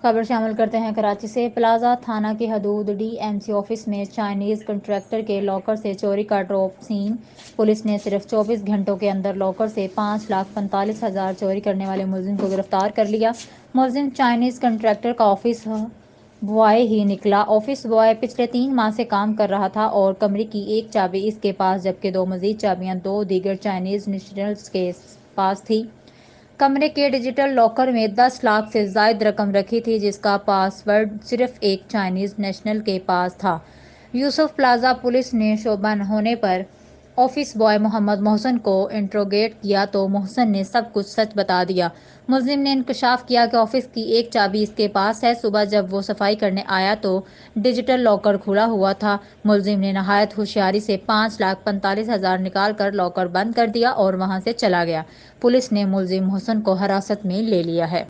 خبر شامل کرتے ہیں کراچی سے۔ پلازہ تھانہ کی حدود ڈی ایم سی آفس میں چائنیز کنٹریکٹر کے لاکر سے چوری کا ٹاپ سین۔ پولیس نے صرف 24 گھنٹوں کے اندر لاکر سے 5,45,000 چوری کرنے والے ملزم کو گرفتار کر لیا۔ ملزم چائنیز کنٹریکٹر کا آفس بوائے ہی نکلا۔ آفس بوائے پچھلے 3 ماہ سے کام کر رہا تھا اور کمرے کی ایک چابی اس کے پاس جبکہ 2 مزید چابیاں 2 دیگر چائنیز نیشنلز کے پاس تھیں۔ کمرے کے ڈیجیٹل لاکر میں 10 لاکھ سے زائد رقم رکھی تھی جس کا پاس ورڈ صرف ایک چائنیز نیشنل کے پاس تھا۔ یوسف پلازہ پولیس نے شبہ ہونے پر آفس بوائے محمد محسن کو انٹروگیٹ کیا تو محسن نے سب کچھ سچ بتا دیا۔ ملزم نے انکشاف کیا کہ آفس کی ایک چابی اس کے پاس ہے۔ صبح جب وہ صفائی کرنے آیا تو ڈیجیٹل لاکر کھلا ہوا تھا۔ ملزم نے نہایت ہوشیاری سے 5,45,000 نکال کر لاکر بند کر دیا اور وہاں سے چلا گیا۔ پولیس نے ملزم محسن کو حراست میں لے لیا ہے۔